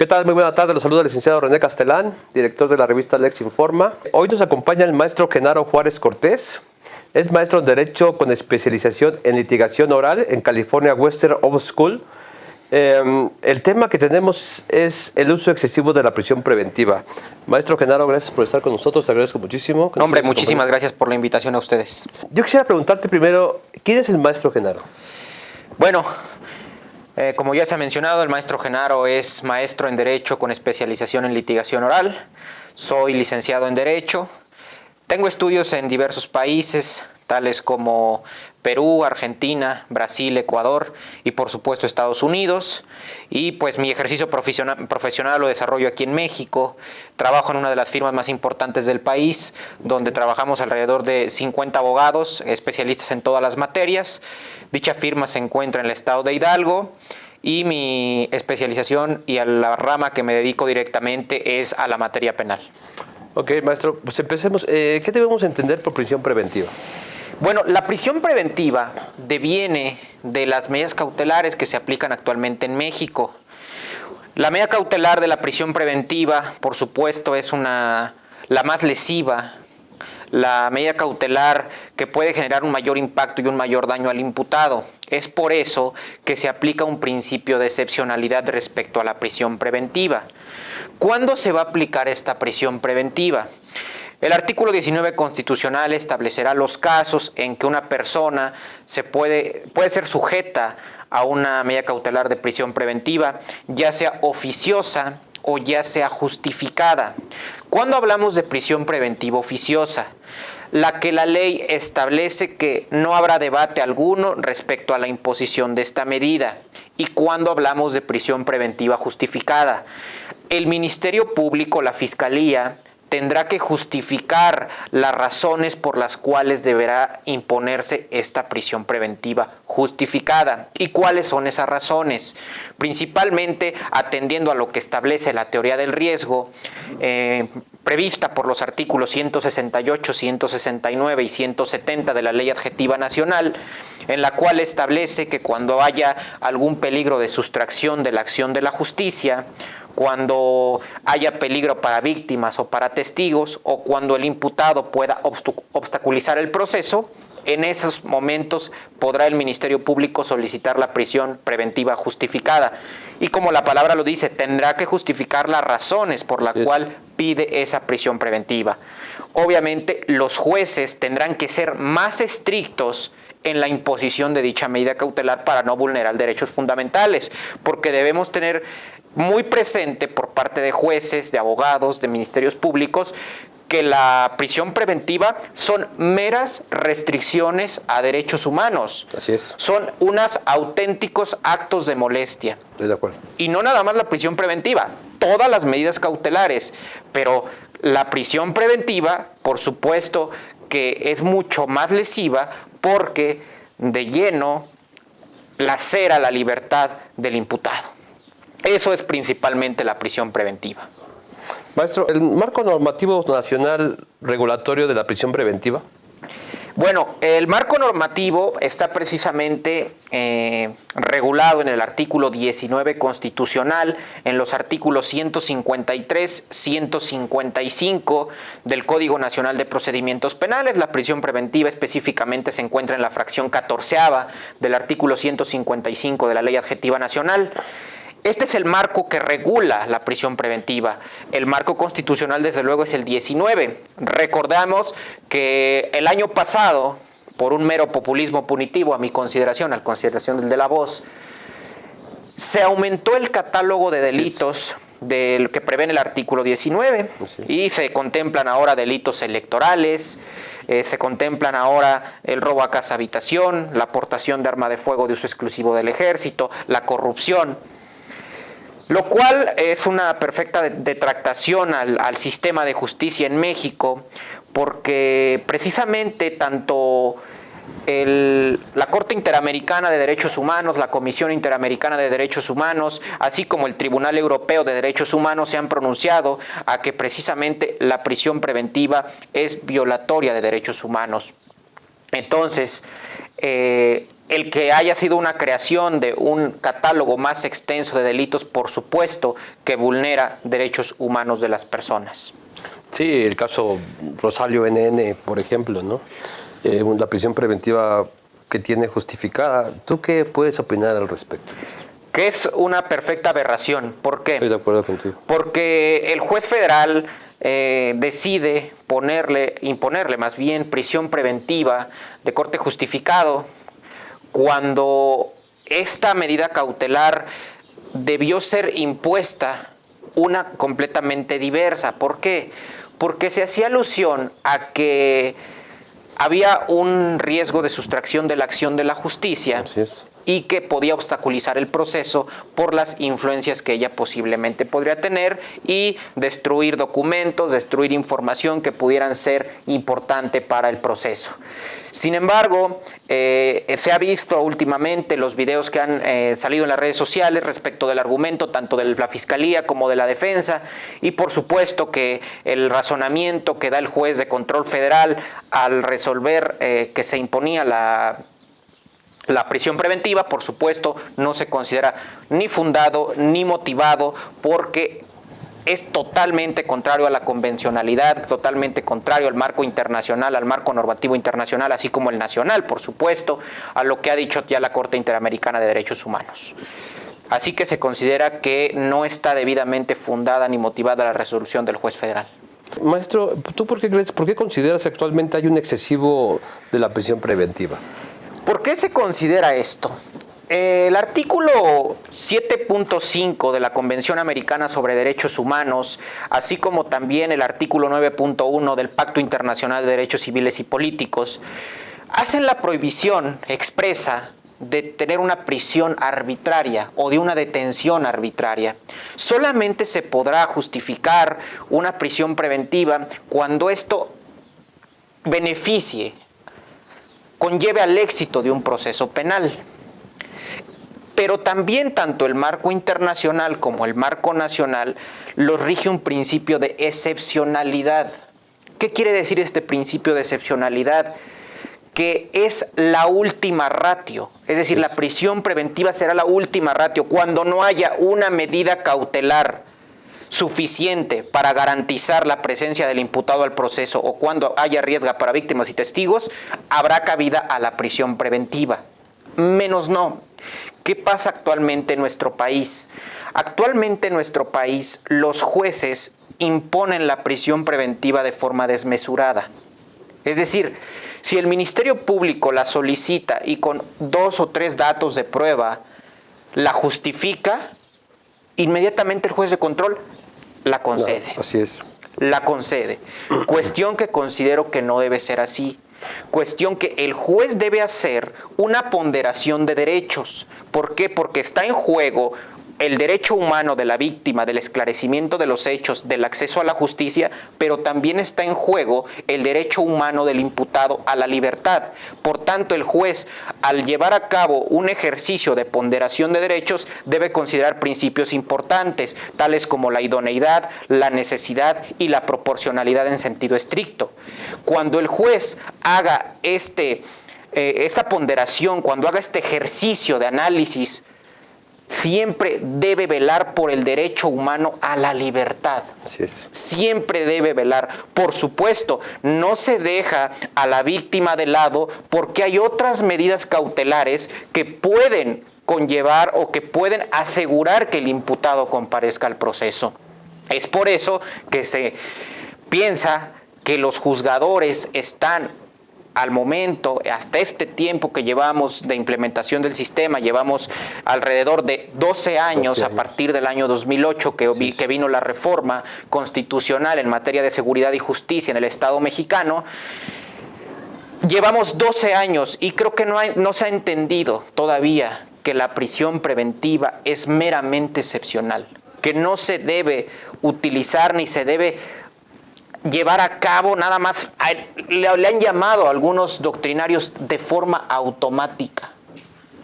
¿Qué tal? Muy buena tarde. Los saluda el licenciado René Castelán, director de la revista Lex Informa. Hoy nos acompaña el maestro Genaro Juárez Cortés. Es maestro en Derecho con especialización en litigación oral en California Western Law School. El tema que tenemos es el uso excesivo de la prisión preventiva. Maestro Genaro, gracias por estar con nosotros. Te agradezco muchísimo. Hombre, muchísimas gracias por la invitación a ustedes. Yo quisiera preguntarte primero, ¿quién es el maestro Genaro? Bueno, como ya se ha mencionado, el maestro Genaro es maestro en Derecho con especialización en litigación oral. Soy licenciado en Derecho. Tengo estudios en diversos países, tales como Perú, Argentina, Brasil, Ecuador y por supuesto Estados Unidos. Y pues mi ejercicio profesional lo desarrollo aquí en México. Trabajo en una de las firmas más importantes del país, donde trabajamos alrededor de 50 abogados, especialistas en todas las materias. Dicha firma se encuentra en el estado de Hidalgo y mi especialización y a la rama que me dedico directamente es a la materia penal. Ok, maestro, pues empecemos. ¿Qué debemos entender por prisión preventiva? Bueno, la prisión preventiva deviene de las medidas cautelares que se aplican actualmente en México. La medida cautelar de la prisión preventiva, por supuesto, es la más lesiva, la medida cautelar que puede generar un mayor impacto y un mayor daño al imputado. Es por eso que se aplica un principio de excepcionalidad respecto a la prisión preventiva. ¿Cuándo se va a aplicar esta prisión preventiva? El artículo 19 constitucional establecerá los casos en que una persona puede ser sujeta a una medida cautelar de prisión preventiva, ya sea oficiosa o ya sea justificada. ¿Cuándo hablamos de prisión preventiva oficiosa? La que la ley establece que no habrá debate alguno respecto a la imposición de esta medida. ¿Y cuándo hablamos de prisión preventiva justificada? El Ministerio Público, la Fiscalía, tendrá que justificar las razones por las cuales deberá imponerse esta prisión preventiva justificada. ¿Y cuáles son esas razones? Principalmente atendiendo a lo que establece la teoría del riesgo, prevista por los artículos 168, 169 y 170 de la Ley Adjetiva Nacional, en la cual establece que cuando haya algún peligro de sustracción de la acción de la justicia, cuando haya peligro para víctimas o para testigos, o cuando el imputado pueda obstaculizar el proceso, en esos momentos podrá el Ministerio Público solicitar la prisión preventiva justificada. Y como la palabra lo dice, tendrá que justificar las razones por las cuales pide esa prisión preventiva. Obviamente, los jueces tendrán que ser más estrictos en la imposición de dicha medida cautelar para no vulnerar derechos fundamentales, porque debemos tener muy presente por parte de jueces, de abogados, de ministerios públicos, que la prisión preventiva son meras restricciones a derechos humanos. Así es. Son unos auténticos actos de molestia. Estoy de acuerdo. Y no nada más la prisión preventiva, todas las medidas cautelares, pero la prisión preventiva, por supuesto, que es mucho más lesiva porque de lleno lacera la libertad del imputado. Eso es principalmente la prisión preventiva. Maestro, ¿el marco normativo nacional regulatorio de la prisión preventiva? Bueno, el marco normativo está precisamente regulado en el artículo 19 constitucional, en los artículos 153, 155 del Código Nacional de Procedimientos Penales. La prisión preventiva específicamente se encuentra en la fracción 14ª del artículo 155 de la Ley Adjetiva Nacional. Este es el marco que regula la prisión preventiva. El marco constitucional, desde luego, es el 19. Recordamos que el año pasado, por un mero populismo punitivo, a mi consideración, a consideración del de La Voz, se aumentó el catálogo de delitos del que prevé el artículo 19 y se contemplan ahora delitos electorales, se contemplan ahora el robo a casa habitación, la aportación de arma de fuego de uso exclusivo del ejército, la corrupción. Lo cual es una perfecta detractación al sistema de justicia en México, porque precisamente tanto la Corte Interamericana de Derechos Humanos, la Comisión Interamericana de Derechos Humanos, así como el Tribunal Europeo de Derechos Humanos se han pronunciado a que precisamente la prisión preventiva es violatoria de derechos humanos. Entonces, el que haya sido una creación de un catálogo más extenso de delitos, por supuesto, que vulnera derechos humanos de las personas. Sí, el caso Rosario NN, por ejemplo, ¿no? La prisión preventiva que tiene justificada. ¿Tú qué puedes opinar al respecto? Que es una perfecta aberración. ¿Por qué? Estoy de acuerdo contigo. Porque el juez federal decide imponerle más bien prisión preventiva de corte justificado cuando esta medida cautelar debió ser impuesta una completamente diversa. ¿Por qué? Porque se hacía alusión a que había un riesgo de sustracción de la acción de la justicia. Así es. Y que podía obstaculizar el proceso por las influencias que ella posiblemente podría tener y destruir documentos, destruir información que pudieran ser importante para el proceso. Sin embargo, se ha visto últimamente los videos que han salido en las redes sociales respecto del argumento tanto de la Fiscalía como de la Defensa y por supuesto que el razonamiento que da el juez de control federal al resolver que se imponía la prisión preventiva, por supuesto, no se considera ni fundado ni motivado porque es totalmente contrario a la convencionalidad, totalmente contrario al marco internacional, al marco normativo internacional, así como el nacional, por supuesto, a lo que ha dicho ya la Corte Interamericana de Derechos Humanos. Así que se considera que no está debidamente fundada ni motivada la resolución del juez federal. Maestro, ¿tú por qué consideras que actualmente hay un excesivo de la prisión preventiva? ¿Por qué se considera esto? El artículo 7.5 de la Convención Americana sobre Derechos Humanos, así como también el artículo 9.1 del Pacto Internacional de Derechos Civiles y Políticos, hacen la prohibición expresa de tener una prisión arbitraria o de una detención arbitraria. Solamente se podrá justificar una prisión preventiva cuando esto conlleve al éxito de un proceso penal. Pero también tanto el marco internacional como el marco nacional los rige un principio de excepcionalidad. ¿Qué quiere decir este principio de excepcionalidad? Que es la última ratio, es decir, la prisión preventiva será la última ratio cuando no haya una medida cautelar suficiente para garantizar la presencia del imputado al proceso o cuando haya riesgo para víctimas y testigos, habrá cabida a la prisión preventiva. Menos no. ¿Qué pasa actualmente en nuestro país? Actualmente en nuestro país los jueces imponen la prisión preventiva de forma desmesurada. Es decir, si el Ministerio Público la solicita y con 2 o 3 datos de prueba la justifica, inmediatamente el juez de control la concede. No, así es. La concede. Cuestión que considero que no debe ser así. Cuestión que el juez debe hacer una ponderación de derechos. ¿Por qué? Porque está en juego el derecho humano de la víctima, del esclarecimiento de los hechos, del acceso a la justicia, pero también está en juego el derecho humano del imputado a la libertad. Por tanto, el juez, al llevar a cabo un ejercicio de ponderación de derechos, debe considerar principios importantes, tales como la idoneidad, la necesidad y la proporcionalidad en sentido estricto. Cuando el juez haga esta ponderación, cuando haga este ejercicio de análisis, siempre debe velar por el derecho humano a la libertad. Así es. Siempre debe velar. Por supuesto, no se deja a la víctima de lado porque hay otras medidas cautelares que pueden conllevar o que pueden asegurar que el imputado comparezca al proceso. Es por eso que se piensa que los juzgadores están al momento, hasta este tiempo que llevamos de implementación del sistema, llevamos alrededor de 12 años a partir del año 2008 que vino la reforma constitucional en materia de seguridad y justicia en el Estado mexicano. Llevamos 12 años y creo que no se ha entendido todavía que la prisión preventiva es meramente excepcional, que no se debe utilizar ni se debe llevar a cabo nada más, le han llamado a algunos doctrinarios de forma automática.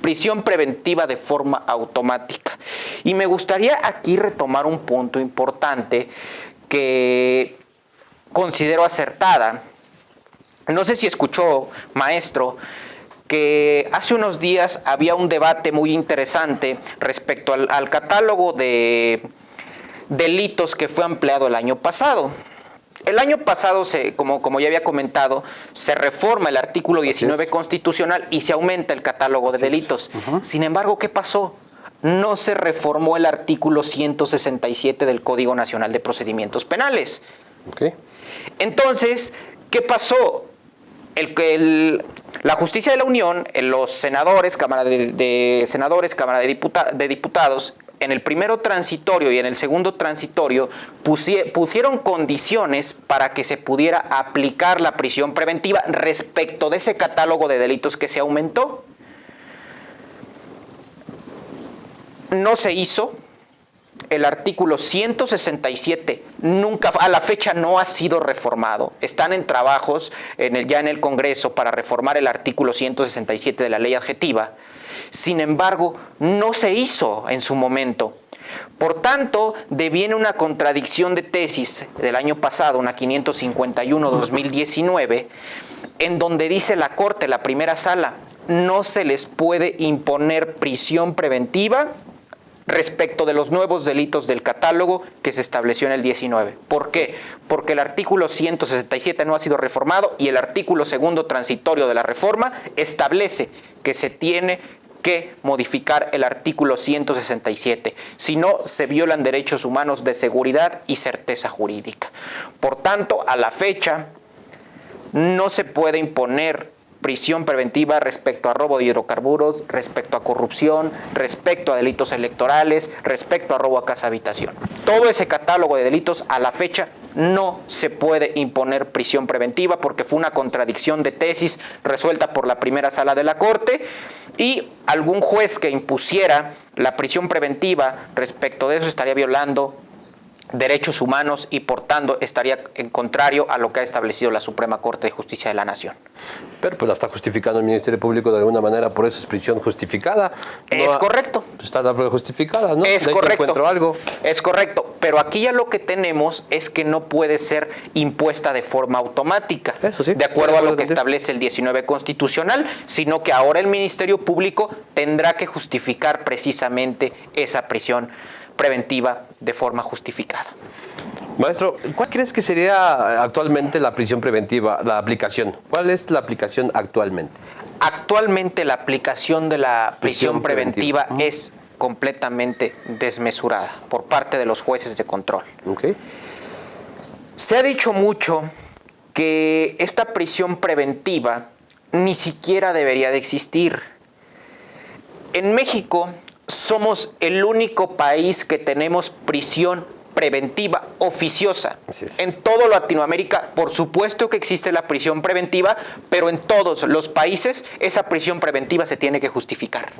Prisión preventiva de forma automática. Y me gustaría aquí retomar un punto importante que considero acertada. No sé si escuchó, maestro, que hace unos días había un debate muy interesante respecto al catálogo de delitos que fue ampliado el año pasado. El año pasado, como ya había comentado, se reforma el artículo 19 constitucional y se aumenta el catálogo de delitos. Sin embargo, ¿qué pasó? No se reformó el artículo 167 del Código Nacional de Procedimientos Penales. Entonces, ¿qué pasó? La Justicia de la Unión, los senadores, Cámara de Senadores, Cámara de Diputados, en el primero transitorio y en el segundo transitorio pusieron condiciones para que se pudiera aplicar la prisión preventiva respecto de ese catálogo de delitos que se aumentó. No se hizo. El artículo 167 nunca, a la fecha no ha sido reformado. Están en trabajos ya en el Congreso para reformar el artículo 167 de la ley adjetiva. Sin embargo, no se hizo en su momento. Por tanto, deviene una contradicción de tesis del año pasado, una 551-2019, en donde dice la Corte, la primera sala, no se les puede imponer prisión preventiva respecto de los nuevos delitos del catálogo que se estableció en el 19. ¿Por qué? Porque el artículo 167 no ha sido reformado y el artículo segundo transitorio de la reforma establece que se tiene que modificar el artículo 167. Si no, se violan derechos humanos de seguridad y certeza jurídica. Por tanto, a la fecha, no se puede imponer prisión preventiva respecto a robo de hidrocarburos, respecto a corrupción, respecto a delitos electorales, respecto a robo a casa habitación. Todo ese catálogo de delitos a la fecha no se puede imponer prisión preventiva porque fue una contradicción de tesis resuelta por la primera sala de la Corte y algún juez que impusiera la prisión preventiva respecto de eso estaría violando derechos humanos y por tanto estaría en contrario a lo que ha establecido la Suprema Corte de Justicia de la Nación. Pero pues la está justificando el Ministerio Público de alguna manera, por eso es prisión justificada. Es correcto. Está justificada, ¿no? Es de ahí correcto. Encuentro algo. Es correcto, pero aquí ya lo que tenemos es que no puede ser impuesta de forma automática, eso sí, de acuerdo a lo que establece el 19 constitucional, sino que ahora el Ministerio Público tendrá que justificar precisamente esa prisión preventiva de forma justificada. Maestro, ¿cuál crees que sería actualmente la prisión preventiva, la aplicación? ¿Cuál es la aplicación actualmente? Actualmente la aplicación de la prisión preventiva es completamente desmesurada por parte de los jueces de control. Se ha dicho mucho que esta prisión preventiva ni siquiera debería de existir. En México somos el único país que tenemos prisión preventiva oficiosa. En todo Latinoamérica, por supuesto que existe la prisión preventiva, pero en todos los países esa prisión preventiva se tiene que justificar.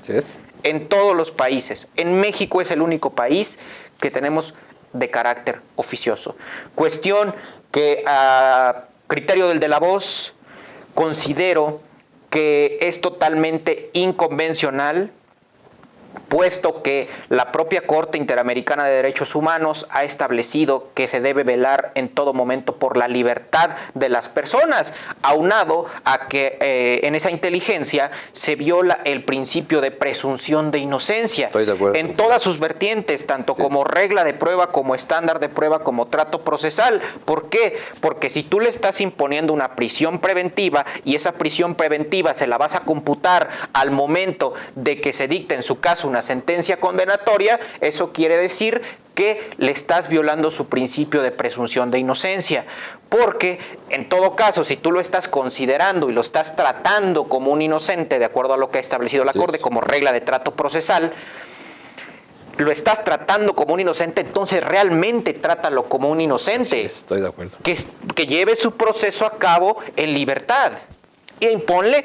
En todos los países. En México es el único país que tenemos de carácter oficioso. Cuestión que a criterio del de la voz considero que es totalmente inconvencional, puesto que la propia Corte Interamericana de Derechos Humanos ha establecido que se debe velar en todo momento por la libertad de las personas, aunado a que en esa inteligencia se viola el principio de presunción de inocencia. Estoy de acuerdo. En todas sus vertientes, tanto como regla de prueba, como estándar de prueba, como trato procesal. ¿Por qué? Porque si tú le estás imponiendo una prisión preventiva y esa prisión preventiva se la vas a computar al momento de que se dicte en su caso una sentencia condenatoria, eso quiere decir que le estás violando su principio de presunción de inocencia. Porque, en todo caso, si tú lo estás considerando y lo estás tratando como un inocente, de acuerdo a lo que ha establecido la Corte como regla de trato procesal, lo estás tratando como un inocente, entonces realmente trátalo como un inocente. Sí, estoy de acuerdo. Que lleve su proceso a cabo en libertad. E imponle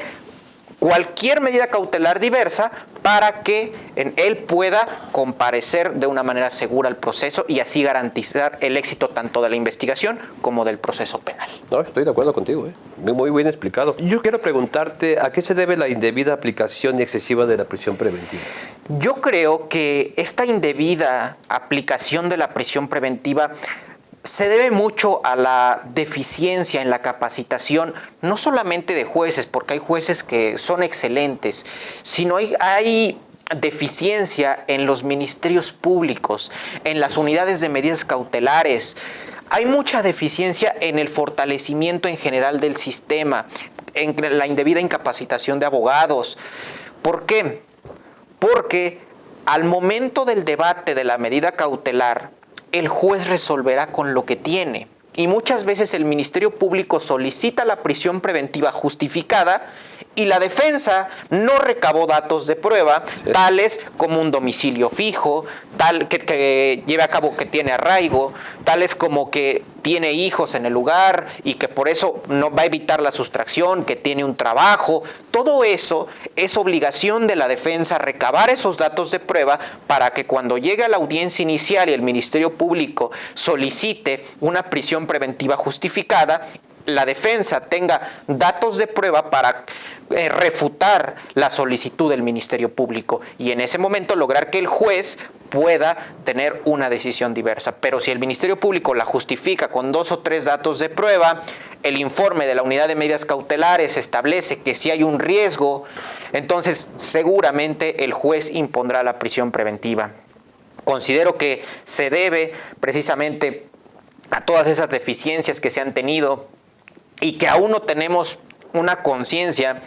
cualquier medida cautelar diversa para que él pueda comparecer de una manera segura al proceso y así garantizar el éxito tanto de la investigación como del proceso penal. No, estoy de acuerdo contigo, muy bien explicado. Yo quiero preguntarte, ¿a qué se debe la indebida aplicación y excesiva de la prisión preventiva? Yo creo que esta indebida aplicación de la prisión preventiva se debe mucho a la deficiencia en la capacitación, no solamente de jueces, porque hay jueces que son excelentes, sino hay deficiencia en los ministerios públicos, en las unidades de medidas cautelares. Hay mucha deficiencia en el fortalecimiento en general del sistema, en la indebida incapacitación de abogados. ¿Por qué? Porque al momento del debate de la medida cautelar, el juez resolverá con lo que tiene. Y muchas veces el Ministerio Público solicita la prisión preventiva justificada y la defensa no recabó datos de prueba, tales como un domicilio fijo, tal que lleve a cabo que tiene arraigo, tales como que tiene hijos en el lugar y que por eso no va a evitar la sustracción, que tiene un trabajo. Todo eso es obligación de la defensa recabar esos datos de prueba para que cuando llegue a la audiencia inicial y el Ministerio Público solicite una prisión preventiva justificada, la defensa tenga datos de prueba para refutar la solicitud del Ministerio Público y en ese momento lograr que el juez pueda tener una decisión diversa. Pero si el Ministerio Público la justifica con 2 o 3 datos de prueba, el informe de la unidad de medidas cautelares establece que si hay un riesgo, entonces seguramente el juez impondrá la prisión preventiva. Considero que se debe precisamente a todas esas deficiencias que se han tenido y que aún no tenemos una conciencia,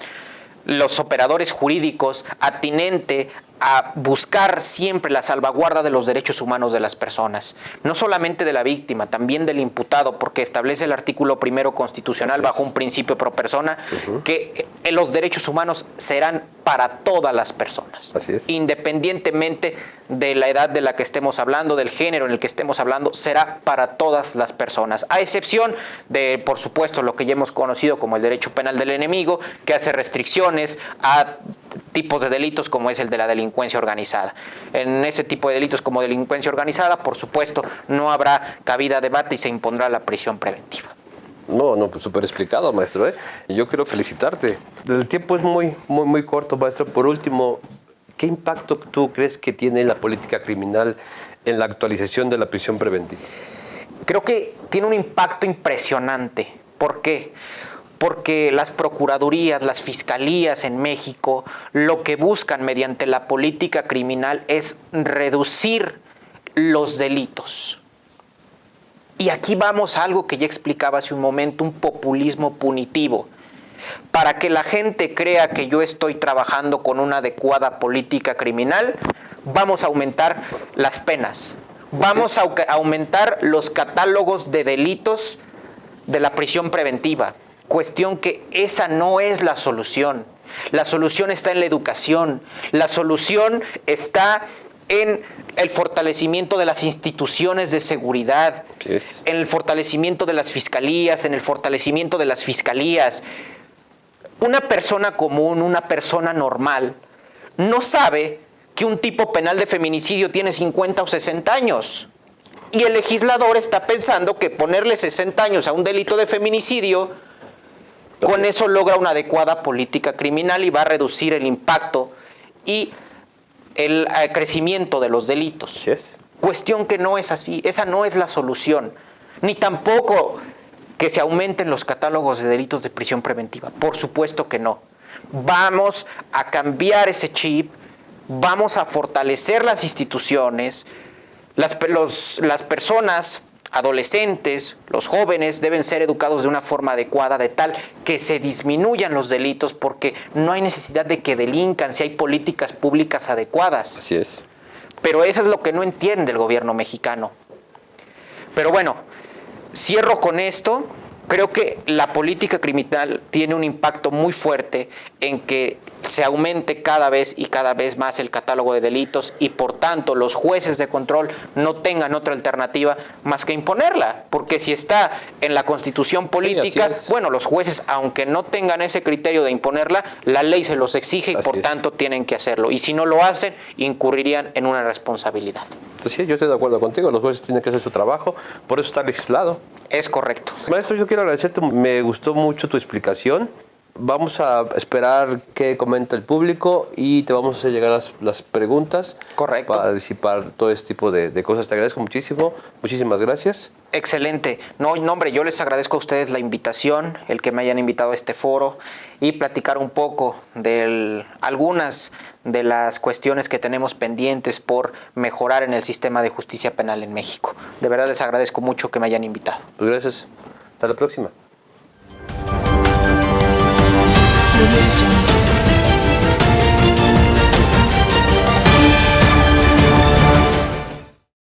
los operadores jurídicos, atinente a buscar siempre la salvaguarda de los derechos humanos de las personas, no solamente de la víctima, también del imputado, porque establece el artículo 1 constitucional bajo un principio pro persona que los derechos humanos serán para todas las personas, independientemente de la edad de la que estemos hablando, del género en el que estemos hablando, será para todas las personas, a excepción de, por supuesto, lo que ya hemos conocido como el derecho penal del enemigo, que hace restricciones a tipos de delitos como es el de la delincuencia organizada. En ese tipo de delitos como delincuencia organizada, por supuesto, no habrá cabida a debate y se impondrá la prisión preventiva. No, pues súper explicado, maestro, ¿eh? Yo quiero felicitarte. El tiempo es muy corto, maestro. Por último, ¿qué impacto tú crees que tiene la política criminal en la actualización de la prisión preventiva? Creo que tiene un impacto impresionante. ¿Por qué? Porque las procuradurías, las fiscalías en México, lo que buscan mediante la política criminal es reducir los delitos. Y aquí vamos a algo que ya explicaba hace un momento, un populismo punitivo. Para que la gente crea que yo estoy trabajando con una adecuada política criminal, vamos a aumentar las penas, vamos a aumentar los catálogos de delitos de la prisión preventiva. Cuestión que esa no es la solución. La solución está en la educación. La solución está en el fortalecimiento de las instituciones de seguridad, en el fortalecimiento de las fiscalías, en el fortalecimiento de las fiscalías. Una persona común, una persona normal, no sabe que un tipo penal de feminicidio tiene 50 o 60 años. Y el legislador está pensando que ponerle 60 años a un delito de feminicidio, con eso logra una adecuada política criminal y va a reducir el impacto y el crecimiento de los delitos. Cuestión que no es así, esa no es la solución, ni tampoco que se aumenten los catálogos de delitos de prisión preventiva, por supuesto que no. Vamos a cambiar ese chip, vamos a fortalecer las instituciones, las personas adolescentes, los jóvenes deben ser educados de una forma adecuada, de tal que se disminuyan los delitos, porque no hay necesidad de que delincan si hay políticas públicas adecuadas. Así es. Pero eso es lo que no entiende el gobierno mexicano. Pero bueno, cierro con esto. Creo que la política criminal tiene un impacto muy fuerte en que se aumente cada vez más el catálogo de delitos y por tanto los jueces de control no tengan otra alternativa más que imponerla, porque si está en la Constitución política, bueno, los jueces, aunque no tengan ese criterio de imponerla, la ley se los exige y por tanto tienen que hacerlo, y si no lo hacen, incurrirían en una responsabilidad. Sí, yo estoy de acuerdo contigo, los jueces tienen que hacer su trabajo, por eso está legislado. Es correcto. Maestro, yo quiero agradecerte, me gustó mucho tu explicación. Vamos a esperar qué comenta el público y te vamos a hacer llegar las preguntas. Correcto. Para disipar todo este tipo de cosas. Te agradezco muchísimo. Muchísimas gracias. Excelente. No, hombre, yo les agradezco a ustedes la invitación, el que me hayan invitado a este foro y platicar un poco de algunas de las cuestiones que tenemos pendientes por mejorar en el sistema de justicia penal en México. De verdad les agradezco mucho que me hayan invitado. Pues gracias. Hasta la próxima. Audio Jungle.